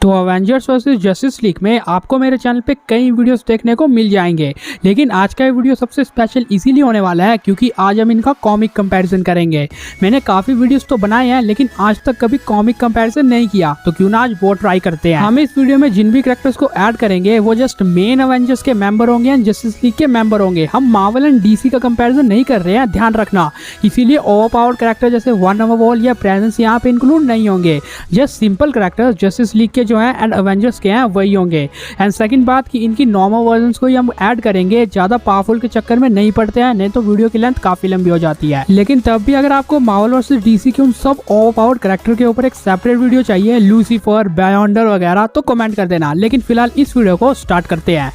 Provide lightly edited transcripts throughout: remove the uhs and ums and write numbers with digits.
तो Avengers versus justice league में आपको मेरे चैनल पे कई वीडियोस देखने को मिल जाएंगे, लेकिन आज का ये वीडियो सबसे स्पेशल इसीलिए होने वाला है क्योंकि आज हम इनका कॉमिक कंपैरिजन करेंगे। मैंने काफ़ी वीडियोस तो बनाए हैं लेकिन आज तक कभी कॉमिक कंपैरिजन नहीं किया, तो क्यों ना आज वो ट्राई करते हैं। हम इस वीडियो में जिन भी कैरेक्टर्स को ऐड करेंगे वो जस्ट मेन अवेंजर्स के मेंबर होंगे एंड जस्टिस लीग के मेंबर होंगे। हम मार्वल एंड डीसी का कंपैरिजन नहीं कर रहे हैं, ध्यान रखना। इसीलिए ओवर पावर्ड कैरेक्टर जैसे वंडर वॉल या प्रेजेंस यहाँ पे इंक्लूड नहीं होंगे। Just simple characters justice league के जो है एंड अवेंजर्स के हैं वही होंगे। एंड सेकंड बात कि इनकी नॉर्मल वर्जन्स को ही हम ऐड करेंगे, ज्यादा पावरफुल के चक्कर में नहीं पड़ते हैं, नहीं तो वीडियो की लेंथ काफी लंबी हो जाती है। लेकिन तब भी अगर आपको मार्वल वर्सेस डीसी के उन सब ओवर पावर्ड कैरेक्टर के ऊपर एक सेपरेट वीडियो चाहिए, लूसीफर, बायोंडर वगैरह, तो कमेंट कर देना। लेकिन फिलहाल इस वीडियो को स्टार्ट करते हैं।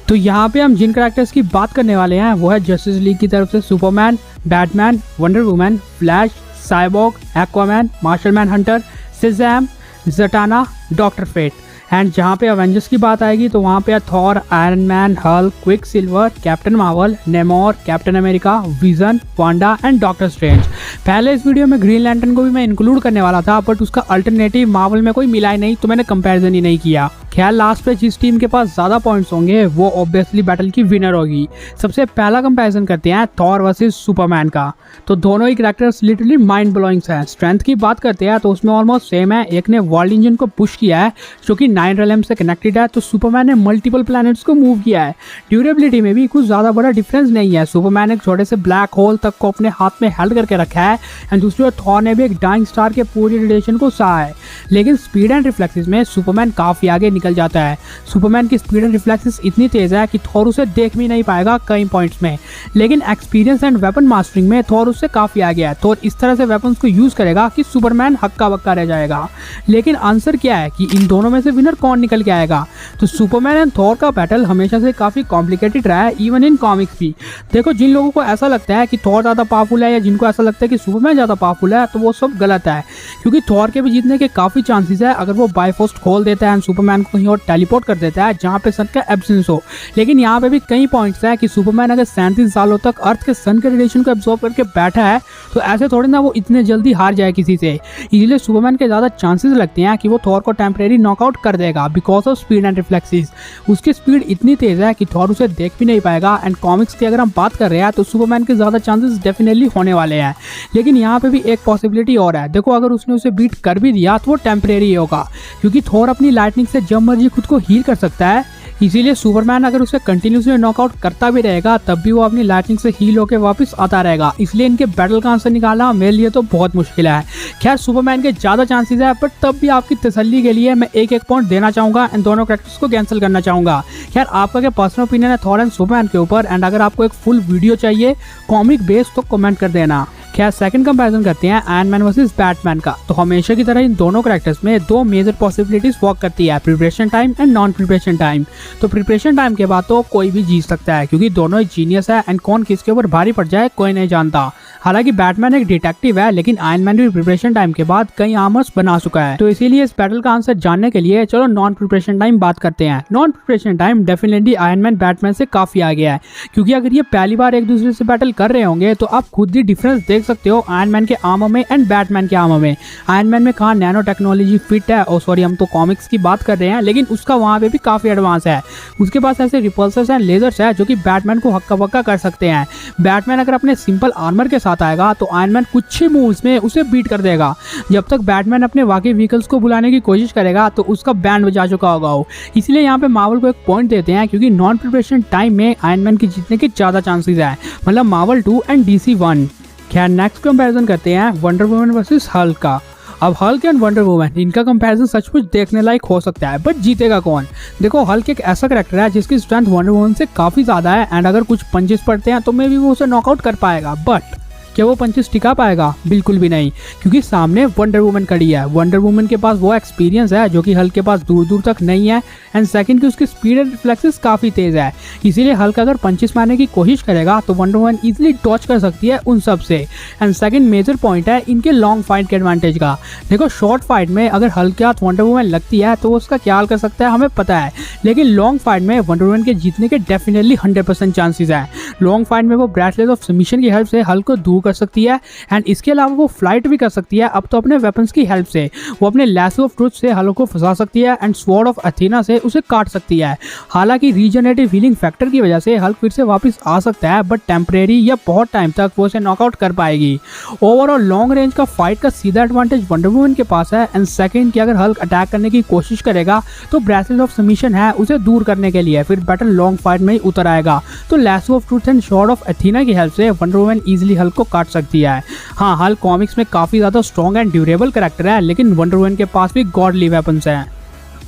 तो यहाँ पे हम जिन कैरेक्टर्स की बात करने वाले हैं वो है जस्टिस लीग की तरफ से Superman, Batman, Wonder Woman, Flash, Cyborg, Aquaman, Martian Manhunter, Shazam, Zatanna, Doctor Fate. And जहाँ पे अवेंजर्स की बात आएगी तो वहाँ पे Thor, Iron Man, Hulk, Quicksilver, Captain Marvel, Namor, Captain America, Vision, Wanda and Doctor Strange. पहले इस वीडियो में ग्रीन लैंटर्न को भी मैं इंक्लूड करने वाला था, बट उसका अल्टरनेटिव मार्वल में कोई मिला ही नहीं, तो मैंने कंपैरिजन ही नहीं किया। खैर लास्ट पे जिस टीम के पास ज्यादा पॉइंट्स होंगे वो ऑब्वियसली बैटल की विनर होगी। सबसे पहला कंपैरिजन करते हैं थॉर वर्सेस सुपरमैन का। तो दोनों ही कैरेक्टर्स लिटरली माइंड ब्लोइंग हैं। स्ट्रेंथ की बात करते हैं तो उसमें ऑलमोस्ट सेम है। एक ने वर्ल्ड इंजन को पुश किया है जो कि 9 रेलम से कनेक्टेड है, तो सुपरमैन ने मल्टीपल प्लैनेट्स को मूव किया है। ड्यूरेबिलिटी में भी कुछ ज्यादा बड़ा डिफरेंस नहीं है। सुपरमैन एक छोटे से ब्लैक होल तक को अपने हाथ में हेल्ड करके रखा है एंड दूसरी ओर थॉर ने भी एक डाइंग स्टार के पूरी रेडिएशन को सहा है। लेकिन स्पीड एंड रिफ्लेक्सेस में सुपरमैन काफी आगे निकल जाता है। सुपरमैन की स्पीड एंड रिफ्लेक्सेस इतनी तेज है कि थॉर उसे देख भी नहीं पाएगा कई पॉइंट्स में। लेकिन एक्सपीरियंस एंड वेपन मास्टरिंग में थॉर उससे काफी आगे है। थॉर इस तरह से वेपन्स को यूज करेगा कि सुपरमैन हक्का बक्का रह जाएगा। लेकिन आंसर क्या है कि इन दोनों में से विनर कौन निकल के आएगा? तो सुपरमैन एंड थॉर का बैटल हमेशा से काफी कॉम्प्लिकेटेड रहा है, इवन इन कॉमिक्स भी। देखो, जिन लोगों को ऐसा लगता है कि थॉर ज्यादा पावरफुल है या जिनको ऐसा लगता है कि सुपरमैन ज्यादा पावरफुल है, तो वो सब गलत है, क्योंकि थॉर के भी जीतने के काफी चांसेस है अगर वो बायफोस्ट खोल देता है सुपरमैन को कहीं और टेलीपोर्ट कर देता है जहाँ पे सन का एब्सेंस हो। लेकिन यहाँ पे भी कई पॉइंट्स है कि सुपरमैन अगर 37 सालों तक अर्थ के सन के रेडिएशन को एब्जॉर्ब करके बैठा है तो ऐसे थोड़ी ना वो इतने जल्दी हार जाए किसी से। इसलिए सुपरमैन के ज्यादा चांसेस लगते हैं कि वो थॉर को टेम्परेरी नॉकआउट कर देगा because of speed and reflexes. उसकी स्पीड इतनी तेज है कि थॉर उसे देख भी नहीं पाएगा। एंड कॉमिक्स की अगर हम बात कर रहे हैं तो सुपरमैन के ज्यादा चांसेस डेफिनेटली होने वाले हैं। लेकिन यहाँ पे भी एक पॉसिबिलिटी और है। देखो, अगर उसने उसे बीट कर भी दिया तो वो टेम्परेरी होगा, क्योंकि थॉर अपनी लाइटनिंग से जब मर्जी खुद को हील कर सकता है। इसीलिए सुपरमैन अगर उसे कंटिन्यूसली नॉकआउट करता भी रहेगा तब भी वो अपनी लाइटनिंग से हील होकर वापस आता रहेगा। इसलिए इनके बैटल का आंसर निकालना मेरे लिए तो बहुत मुश्किल है। खैर सुपरमैन के ज्यादा चांसेस है, बट तब भी आपकी तसल्ली के लिए मैं एक पॉइंट देना चाहूंगा एंड दोनों कैरेक्टर्स को कैंसिल करना चाहूंगा। खैर आपका क्या पर्सनल ओपिनियन है थॉर एंड सुपरमैन के ऊपर? एंड अगर आपको एक फुल वीडियो चाहिए कॉमिक बेस्ड तो कमेंट कर देना। खैर सेकंड कंपैरिजन करते हैं आयरन मैन वर्सेस बैटमैन का। तो हमेशा की तरह इन दोनों कैरेक्टर्स में दो मेजर पॉसिबिलिटीज वर्क करती है, preparation time and non preparation time. तो प्रिपरेशन टाइम के बाद तो कोई भी जीत सकता है क्योंकि दोनों ही जीनियस है एंड कौन किसके ऊपर भारी पड़ जाए कोई नहीं जानता। हालांकि बैटमैन एक डिटेक्टिव है, लेकिन आयरन मैन भी प्रिपरेशन टाइम के बाद कई आर्मर्स बना चुका है। तो इसीलिए इस बैटल का आंसर जानने के लिए चलो नॉन प्रिपरेशन टाइम बात करते हैं। Non preparation time definitely iron man Batman से काफी आगे है, क्योंकि अगर ये पहली बार एक दूसरे से बैटल कर रहे होंगे तो आप खुद ही डिफरेंस देख सकते हो आयरन मैन के आर्मर में एंड बैटमैन के आर्मर में। आयरन मैन में कहाँ नैनो टेक्नोलॉजी फिट है, और सॉरी हम तो कॉमिक्स की बात कर रहे हैं, लेकिन उसका वहाँ पे भी काफी एडवांस है। उसके पास ऐसे रिपल्सर्स एंड लेजर्स है जो कि बैटमैन को हक्का बक्का कर सकते हैं। बैटमैन अगर अपने सिंपल आर्मर के साथ आएगा तो आयरन मैन कुछ ही मूव्स में उसे बीट कर देगा। जब तक बैटमैन अपने वाकई व्हीकल्स को बुलाने की कोशिश करेगा तो उसका बैंड बजा चुका होगा वो। इसलिए यहाँ पे मार्वल को एक पॉइंट देते हैं, क्योंकि नॉन प्रिपरेशन टाइम में आयरन मैन के जीतने के ज्यादा चांसेस है, मतलब मार्वल 2 एंड DC 1। खैर नेक्स्ट कंपैरिजन करते हैं वंडर वुमन वर्सेस हल्क का। अब हल्क एंड वंडर वुमन इनका कंपैरिजन सचमुच देखने लायक हो सकता है, बट जीतेगा कौन? देखो, हल्क एक ऐसा कैरेक्टर है जिसकी स्ट्रेंथ वंडर वुमन से काफी ज्यादा है एंड अगर कुछ पंचेस पड़ते हैं तो मे भी वो उसे नॉकआउट कर पाएगा। बट क्या वो पंचेस टिका पाएगा? बिल्कुल भी नहीं, क्योंकि सामने वंडर वुमन खड़ी है। वंडर वुमन के पास वो एक्सपीरियंस है जो कि हल्क के पास दूर दूर तक नहीं है। एंड सेकंड की उसकी स्पीड एंड रिफ्लेक्सेस काफी तेज है, इसीलिए हल्क अगर पंचेस मारने की कोशिश करेगा तो वंडर वुमन इजीली डॉच कर सकती है उन सब से। एंड सेकंड मेजर पॉइंट है इनके लॉन्ग फाइट के एडवांटेज का। देखो, शॉर्ट फाइट में अगर हल्क के हाथ वंडर वुमन लगती है तो उसका क्या हाल कर सकता है हमें पता है, लेकिन लॉन्ग फाइट में वंडर वुमन के जीतने के डेफिनेटली 100% चांसेस है। लॉन्ग फाइट में वो ब्रेथलेस ऑफ सबमिशन की हेल्प से हल्क को दूर कर सकती है एंड इसके अलावा वो फ्लाइट भी कर सकती है। अब तो अपने वेपन्स की हेल्प से वो अपने लैसो ऑफ ट्रुथ से हल्क को फंसा सकती है एंड स्वॉर्ड ऑफ अथेना से उसे काट सकती है। हालांकि रीजनरेटिव हीलिंग फैक्टर की वजह से हल्क फिर से वापस आ सकता है, बट टेम्परेरी या बहुत टाइम तक वो उसे नॉकआउट कर पाएगी। ओवरऑल लॉन्ग रेंज का फाइट का सीधा एडवांटेज वंडर वुमन के पास है एंड सेकंड कि अगर हल्क अटैक करने की कोशिश करेगा तो ब्रेसलेट ऑफ सबमिशन है उसे दूर करने के लिए, फिर बैटल लॉन्ग फाइट में ही उतर आएगा। तो lasso of truth and sword of Athena की हेल्प से वंडर वुमन इजीली हल्क को काट सकती है। हाँ, हल्क कॉमिक्स में काफी ज्यादा स्ट्रॉन्ग एंड ड्यूरेबल कैरेक्टर है, लेकिन वंडर वुमन के पास भी गॉडली वेपन्स हैं।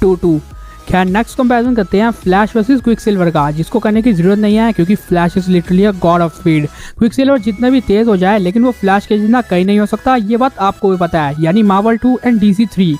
2-2 खैर नेक्स्ट कंपैरिजन करते हैं फ्लैश वर्सेस क्विकसिल्वर का, जिसको करने की जरूरत नहीं है क्योंकि flash is literally a God of speed. Quicksilver जितना भी तेज हो जाए लेकिन वो फ्लैश के जितना कहीं नहीं हो सकता, ये बात आपको भी पता है, यानी Marvel 2 and DC 3।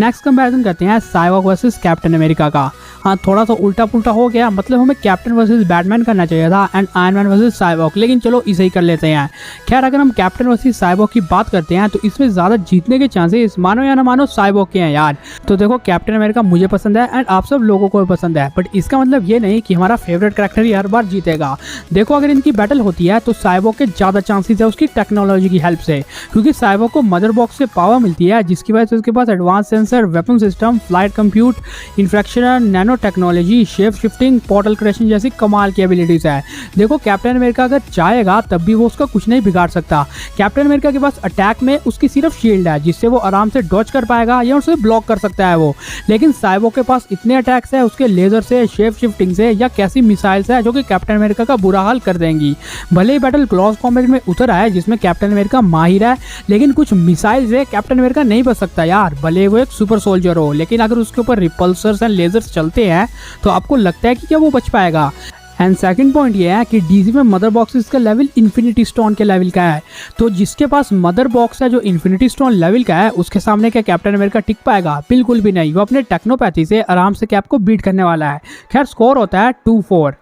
Next comparison करते हैं साइबॉर्ग वर्सेस कैप्टन अमेरिका का। हाँ, थोड़ा सा उल्टा पुल्टा हो गया, मतलब हमें कैप्टन वर्सेस बैटमैन करना चाहिए था and iron man versus cyborg, लेकिन चलो इसे ही कर लेते हैं। खैर अगर हम कैप्टन वर्सेस साइबॉर्ग की बात करते हैं तो इसमें ज़्यादा जीतने के चांसेस मानो या ना मानो साइबॉर्ग के हैं यार। तो देखो, कैप्टन अमेरिका मुझे पसंद है एंड आप सब लोगों को भी पसंद है, बट इसका मतलब ये नहीं कि हमारा फेवरेट कैरेक्टर ही हर बार जीतेगा। देखो, अगर इनकी बैटल होती है तो साइबॉर्ग के ज़्यादा चांसेस है उसकी टेक्नोलॉजी की हेल्प से, क्योंकि साइबॉर्ग को मदर बॉक्स से पावर मिलती है जिसकी वजह से उसके पास advance sensor, weapon system, flight compute, इन्फ्रैक्शनर, nano technology, shape shifting, portal creation जैसी कमाल की एबिलिटीज है। देखो, कैप्टन अमेरिका अगर चाहेगा तब भी वो उसका कुछ नहीं बिगाड़ सकता। कैप्टन अमेरिका के पास अटैक में उसकी सिर्फ शील्ड है जिससे वो आराम से डॉज कर पाएगा या उसे ब्लॉक कर सकता है वो, लेकिन साइबॉर्ग के पास इतने अटैक्स है उसके लेजर से, शेप शिफ्टिंग से या कैसी मिसाइल्स है जो कि कैप्टन अमेरिका का बुरा हाल कर देंगी। भले ही बैटल क्लोज कॉम्बैट में उतर आए जिसमें कैप्टन अमेरिका माहिर है, लेकिन कुछ मिसाइल से कैप्टन अमेरिका नहीं बच सकता यार, भले वो एक सुपर सोल्जर हो। लेकिन अगर उसके ऊपर रिपल्सर्स एंड लेजर्स चलते हैं तो आपको लगता है कि क्या वो बच पाएगा। एंड सेकंड पॉइंट ये है कि डीसी में मदर बॉक्सेस का लेवल इन्फिनिटी स्टोन के लेवल का है, तो जिसके पास मदर बॉक्स है जो इन्फिनिटी स्टोन लेवल का है उसके सामने क्या कैप्टन अमेरिका टिक पाएगा? बिल्कुल भी नहीं। वो अपने टेक्नोपैथी से आराम से कैप को बीट करने वाला है। खैर स्कोर होता है 2-4।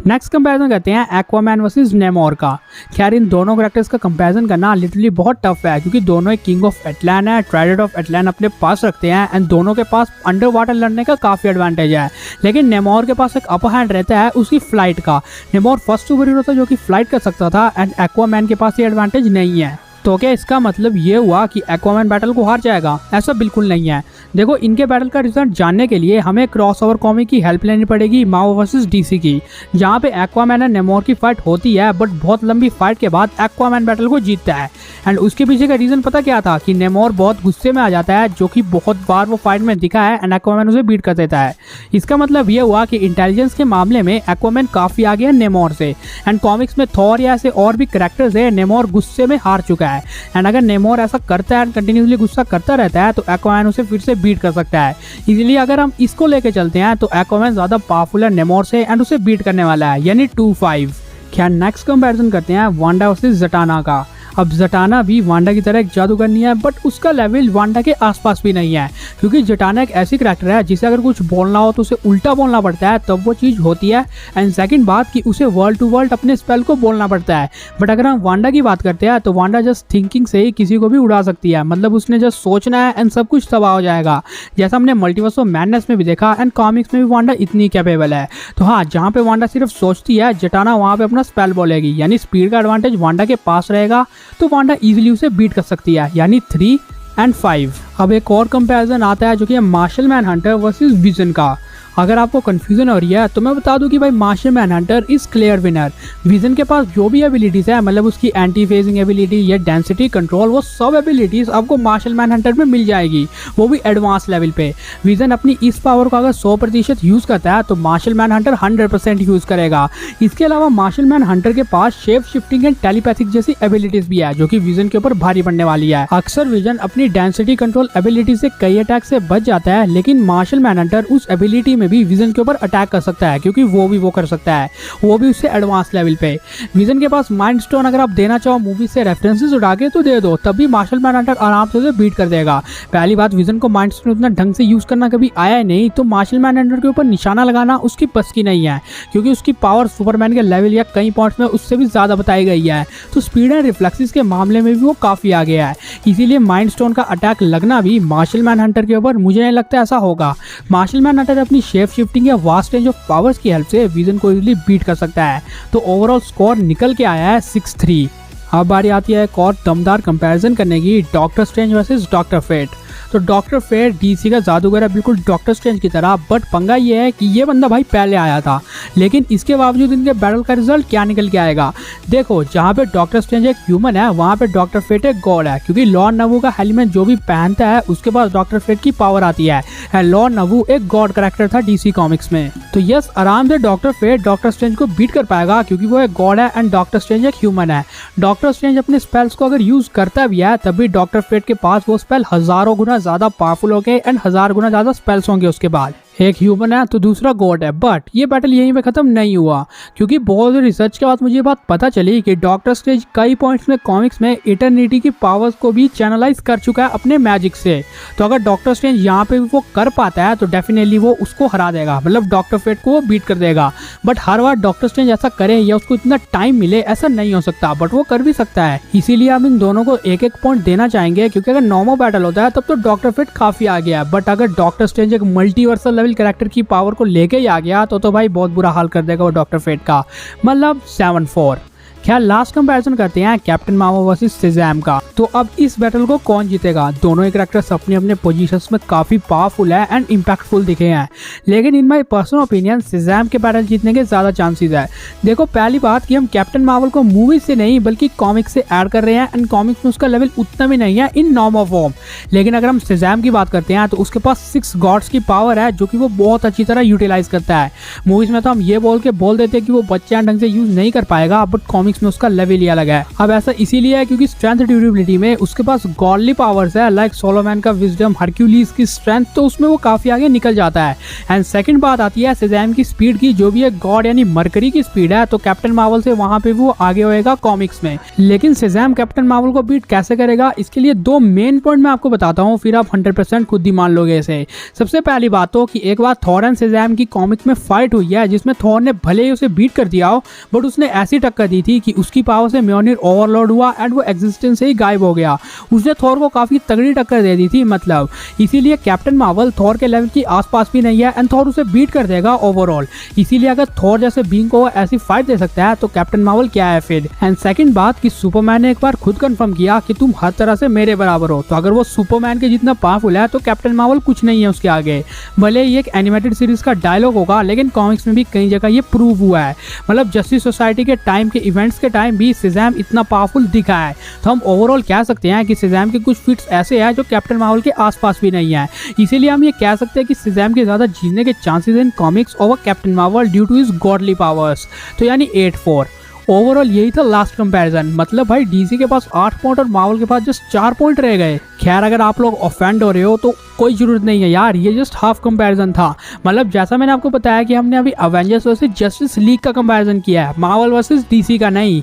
नेक्स्ट कंपैरिजन करते हैं एक्वामैन वर्सेस नेमोर का। खैर इन दोनों कैरेक्टर्स का कंपैरिजन करना लिटरली बहुत टफ है क्योंकि दोनों एक किंग ऑफ एटलान है, ट्राइडेंट ऑफ एटलान अपने पास रखते हैं एंड दोनों के पास अंडर वाटर लड़ने का काफी एडवांटेज है। लेकिन नेमोर के पास एक अपर हैंड रहता है उसकी फ्लाइट का। नेमोर फर्स्ट सुपर हीरो था जो कि फ्लाइट कर सकता था एंड एक्वामैन के पास ये एडवांटेज नहीं है। तो क्या इसका मतलब ये हुआ कि एक्वामैन बैटल को हार जाएगा? ऐसा बिल्कुल नहीं है। देखो, इनके बैटल का रिजल्ट जानने के लिए हमें क्रॉसओवर कॉमिक की हेल्प लेनी पड़ेगी मार्वल वर्सेस डीसी की, जहाँ पे एक्वामैन एंड नेमोर की फाइट होती है, बट बहुत लंबी फाइट के बाद एक्वामैन बैटल को जीतता है। एंड उसके पीछे का रीजन पता क्या था कि नेमोर बहुत गुस्से में आ जाता है, जो कि बहुत बार वो फाइट में दिखा है एंड एक्वामैन उसे बीट कर देता है। इसका मतलब ये हुआ कि इंटेलिजेंस के मामले में एक्वामैन काफी आगे है नेमोर से। एंड कॉमिक्स में थॉर या ऐसे और भी कैरेक्टर्स है नेमोर गुस्से में हार चुका है एंड अगर नेमोर ऐसा करता है एंड कंटिन्यूसली गुस्सा करता रहता है तो एक्वामैन उसे फिर से बीट कर सकता है। इसलिए अगर हम इसको लेके चलते हैं तो एक्वामैन ज्यादा पावरफुल है नेमोर से एंड उसे बीट करने वाला है, यानी 2-5। क्या नेक्स्ट कंपैरिजन करते हैं वांडा वर्सेस ज़टाना का। अब ज़टाना भी वांडा की तरह एक जादूगरनी है, बट उसका लेवल वांडा के आसपास भी नहीं है, क्योंकि ज़टाना एक ऐसी करैक्टर है जिसे अगर कुछ बोलना हो तो उसे उल्टा बोलना पड़ता है तब वो चीज़ होती है। एंड सेकंड बात कि उसे वर्ल्ड टू वर्ल्ड अपने स्पेल को बोलना पड़ता है। बट अगर हम वांडा की बात करते हैं तो वांडा जस्ट थिंकिंग से ही किसी को भी उड़ा सकती है, मतलब उसने जस्ट सोचना है एंड सब कुछ तबाह हो जाएगा, जैसा हमने मल्टीवर्स ऑफ मैडनेस में भी देखा। एंड कॉमिक्स में भी वांडा इतनी कैपेबल है। तो हाँ, जहाँ पे वांडा सिर्फ सोचती है ज़टाना वहाँ पे अपना स्पेल बोलेगी, यानी स्पीड का एडवांटेज वांडा के पास रहेगा, तो वांडा इजीली उसे बीट कर सकती है, यानी 3 and 5। अब एक और कंपैरिजन आता है जो कि है Martian Manhunter versus Vision का। अगर आपको कंफ्यूजन हो रही है तो मैं बता दूं कि भाई Martian Manhunter is clear winner. Vision के पास जो भी एबिलिटीज है, मतलब उसकी एंटी फेजिंग एबिलिटी या डेंसिटी कंट्रोल, वो सब एबिलिटीज आपको मार्शल मैन हंटर में मिल जाएगी, वो भी एडवांस लेवल पे। विजन अपनी इस पावर को अगर 100% यूज करता है तो मार्शल मैन हंटर 100% यूज करेगा। इसके अलावा मार्शल मैन हंटर के पास शेप शिफ्टिंग एंड टेलीपैथिक जैसी एबिलिटीज भी है जो कि विजन के ऊपर भारी पड़ने वाली है। अक्सर विजन अपनी डेंसिटी कंट्रोल एबिलिटी से कई अटैक से बच जाता है, लेकिन मार्शल मैन हंटर उस एबिलिटी में भी विजन के ऊपर अटैक कर सकता है, क्योंकि वो कर सकता है, वो भी उससे एडवांस लेवल पे। विजन के पास माइंड स्टोन अगर आप देना चाहो मूवी से रेफरेंसेस उठा के तो दे दो, तब भी मार्शल मैन हंटर आराम से उसे बीट कर देगा। पहली बात, विजन को माइंड स्टोन उतना ढंग से यूज करना कभी आया ही नहीं, तो मार्शल मैन हंटर के ऊपर निशाना लगाना उसकी बस की नहीं है, क्योंकि उसकी पावर सुपरमैन के लेवल या कई पॉइंट्स में उससे भी ज्यादा बताई गई है। तो स्पीड एंड रिफ्लेक्सेस के मामले में भी वो काफी आगे है, इसीलिए माइंड स्टोन का अटैक लगना भी मार्शल मैन हंटर के ऊपर मुझे नहीं लगता ऐसा होगा। मार्शल मैन हंटर अपनी शेप शिफ्टिंग या वास्ट रेंज ऑफ पावर्स की हेल्प से विजन को इजीली बीट कर सकता है। तो ओवरऑल स्कोर निकल के आया है 6-3। अब बारी आती है एक और दमदार कंपैरिजन करने की, Doctor Strange versus Doctor Fate. तो डॉक्टर फेट डीसी का जादूगर है बिल्कुल डॉक्टर स्ट्रेंज की तरह, बट पंगा ये है कि ये बंदा भाई पहले आया था, लेकिन इसके बावजूद इनके बैटल का रिजल्ट क्या निकल के आएगा। देखो, जहाँ पे डॉक्टर स्ट्रेंज एक ह्यूमन है, वहाँ पे डॉक्टर फेट एक गॉड है, क्योंकि लॉर्ड नवू का हेलमेट जो भी पहनता है उसके पास डॉक्टर फेट की पावर आती है। लॉर्ड नवू एक गॉड कैरेक्टर था डीसी कॉमिक्स में, तो यस, आराम से डॉक्टर फेट डॉक्टर स्ट्रेंज को बीट कर पाएगा, क्योंकि वो एक गॉड है एंड डॉक्टर स्ट्रेंज एक ह्यूमन है। डॉक्टर स्ट्रेंज अपने स्पेल्स को अगर यूज करता भी है, तब भी डॉक्टर फेट के पास वो स्पेल हजारों गुना ज्यादा पावरफुल होंगे एंड 1000 गुना ज्यादा स्पेल्स होंगे उसके बाद। एक ह्यूमन है तो दूसरा गॉड है, बट ये बैटल यहीं पे खत्म नहीं हुआ, क्योंकि बहुत रिसर्च के बाद मुझे ये बात पता चली कि डॉक्टर स्ट्रेंज कई पॉइंट्स में कॉमिक्स में इटर्निटी की पावर्स को भी चैनलाइज कर चुका है अपने मैजिक से। तो अगर डॉक्टर स्ट्रेंज यहाँ पे वो कर पाता है तो डेफिनेटली वो उसको हरा देगा, मतलब डॉक्टर फेट को वो बीट कर देगा। But her bar doctor strange ऐसा करे या उसको इतना टाइम मिले ऐसा नहीं हो सकता, बट वो कर भी सकता है। इसीलिए हम इन दोनों को एक एक पॉइंट देना चाहेंगे, क्योंकि अगर नॉर्मल बैटल होता है तब तो डॉक्टर फेट काफी आ गया, बट अगर डॉक्टर स्ट्रेंज एक मल्टीवर्सल लेवल कैरेक्टर की पावर को लेके ही आ गया तो भाई बहुत बुरा हाल कर देगा वो डॉक्टर फेट का, मतलब 7-4। खैर, लास्ट कंपैरिजन करते हैं कैप्टन मार्वल वर्सेस शेज़ैम का। तो अब इस बैटल को कौन जीतेगा? दोनों ही कैरेक्टर्स अपने अपने पोजीशंस में काफी पावरफुल है एंड इम्पैक्टफुल दिखे हैं, लेकिन इन माय पर्सनल ओपिनियन शेज़ैम के बैटल जीतने के ज्यादा चांसेस है। देखो, पहली बात कि हम कैप्टन मार्वल को मूवी से नहीं बल्कि कॉमिक्स से ऐड कर रहे हैं एंड कॉमिक्स में उसका लेवल उतना भी नहीं है इन नॉर्मल फॉर्म। लेकिन अगर हम शेज़ैम की बात करते हैं तो उसके पास 6 गॉड्स की पावर है, जो कि वो बहुत अच्छी तरह यूटिलाइज करता है। मूवीज में तो हम ये बोल देते हैं कि वो बच्चे ढंग से यूज नहीं कर पाएगा, बट कॉमिक्स में उसका लेवल अलग है। अब ऐसा इसीलिए है क्योंकि स्ट्रेंथ ड्यूरेबिलिटी में उसके पास गॉडली पावर्स है, लाइक सोलोमैन का विजडम, हरक्यूलिस की स्ट्रेंथ, तो उसमें वो काफी आगे निकल जाता है। एंड सेकंड बात आती है शेज़ैम की स्पीड की, जो भी एक गॉड यानी मरकरी की स्पीड है, तो कैप्टन मार्वल से वहां पे वो आगे होएगा कॉमिक्स में। लेकिन शेज़ैम कैप्टन मार्वल को बीट कैसे करेगा, इसके लिए 2 मेन पॉइंट मैं आपको बताता हूँ, फिर आप 100% खुद ही मान लोगे इसे। सबसे पहली बात तो कि एक बार थॉर एंड शेज़ैम की कॉमिक्स में फाइट हुई है, जिसमें थॉर ने भले ही उसे बीट कर दिया हो, बट उसने ऐसी टक्कर दी थी कि उसकी पावर से म्योनिर ओवरलोड हुआ एंड वो एग्जिस्टेंस से ही गायब हो गया। उसने थॉर को काफी तगड़ी टक्कर दे दी थी, मतलब इसीलिए कैप्टन मार्वल थॉर के लेवल की आसपास भी नहीं है एंड थॉर उसे बीट कर देगा ओवरऑल। इसीलिए अगर थॉर जैसे बीइंग को ऐसी फाइट दे सकता है तो कैप्टन मार्वल क्या है फिर। एंड सेकंड बात कि सुपरमैन ने एक बार खुद कंफर्म किया कि तुम हर तरह से मेरे बराबर हो, तो अगर वो सुपरमैन के जितना पावरफुल है तो कैप्टन मार्वल कुछ नहीं है उसके आगे। भले ही एक एनिमेटेड सीरीज का डायलॉग होगा, लेकिन कॉमिक्स में भी कई जगह ये प्रूव हुआ है। मतलब जस्टिस सोसाइटी के टाइम के इवेंट्स के टाइम भी शेज़ैम इतना पावरफुल दिखा है, तो हम ओवरऑल कह सकते हैं कि शेज़ैम के कुछ फीट्स ऐसे हैं जो कैप्टन मार्वल के आसपास भी नहीं है। इसीलिए हम ये कह सकते हैं कि शेज़ैम के ज्यादा जीतने के chances in comics over Captain Marvel due to his godly powers, तो यानी 8-4। ओवरऑल यही था लास्ट कंपैरिजन, मतलब भाई डीसी के पास 8 पॉइंट और मार्वल के पास जस्ट 4 पॉइंट रह गए। खैर, अगर आप लोग ऑफेंड हो रहे हो तो कोई जरूरत नहीं है यार, ये जस्ट हाफ कंपैरिजन था। मतलब जैसा मैंने आपको बताया कि हमने अभी अवेंजर्स वर्सेस जस्टिस लीग का कंपैरिजन किया है, मार्वल वर्सेस डीसी का नहीं।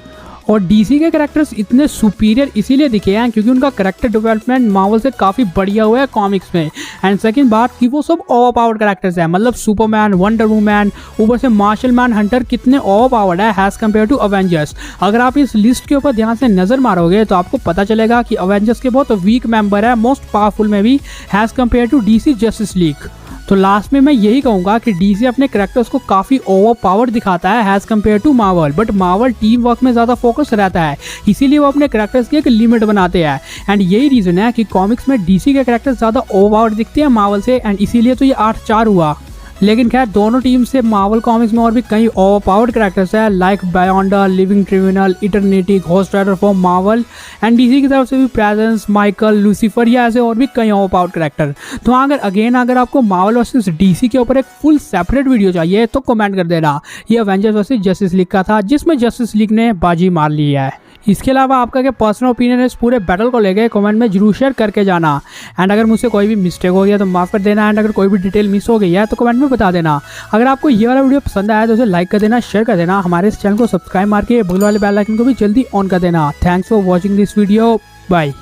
और डीसी के कैरेक्टर्स इतने सुपीरियर इसीलिए दिखे हैं क्योंकि उनका कैरेक्टर डेवलपमेंट मार्वल से काफी बढ़िया हुआ है कॉमिक्स में। एंड सेकंड बात कि वो सब ओवर पावर्ड कैरेक्टर्स हैं, मतलब सुपरमैन, वंडर वुमैन, ऊपर से मार्शल मैन हंटर कितने ओवर पावर्ड है हैज कम्पेयर टू अवेंजर्स। अगर आप इस लिस्ट के ऊपर ध्यान से नजर मारोगे तो आपको पता चलेगा कि अवेंजर्स के बहुत वीक मेंबर है, मोस्ट पावरफुल में भी has compare to DC Justice League. तो लास्ट में मैं यही कहूंगा कि डीसी अपने कैरेक्टर्स को काफी ओवर पावर दिखाता है has compare to Marvel, but Marvel team work में ज्यादा फोकस रहता है, इसीलिए वो अपने कैरेक्टर्स की एक लिमिट बनाते हैं। एंड यही रीजन है कि कॉमिक्स में डीसी के कैरेक्टर्स ज्यादा ओवर पावर दिखते हैं मार्वल से, एंड इसीलिए तो ये 8-4 हुआ। लेकिन खैर, दोनों टीम से मार्वल कॉमिक्स में और भी कई ओवर पावर्ड कैरेक्टर्स है, like Beyonder, Living Tribunal, Eternity, Ghost Rider from Marvel, and DC की तरफ से भी प्रेजेंस, माइकल, लूसीफर, या ऐसे और भी कई ओवर पावर्ड कैरेक्टर। तो अगर आपको मार्वल वर्सेस डीसी के ऊपर एक फुल सेपरेट वीडियो चाहिए तो कमेंट कर देना। ये अवेंजर्स वर्सेस जस्टिस लीग का था, जिसमें जस्टिस लीग ने बाजी मार ली है। इसके अलावा आपका क्या पर्सनल ओपिनियन है इस पूरे बैटल को लेके, कमेंट में जरूर शेयर करके जाना। एंड अगर मुझसे कोई भी मिस्टेक हो गया तो माफ कर देना, एंड अगर कोई भी डिटेल मिस हो गई है तो कमेंट में बता देना। अगर आपको ये वाला वीडियो पसंद आया तो उसे लाइक कर देना, शेयर कर देना, हमारे इस चैनल को सब्सक्राइब मार के बगल वाले बेल आइकन को भी जल्दी ऑन कर देना। Thanks for watching this video, bye.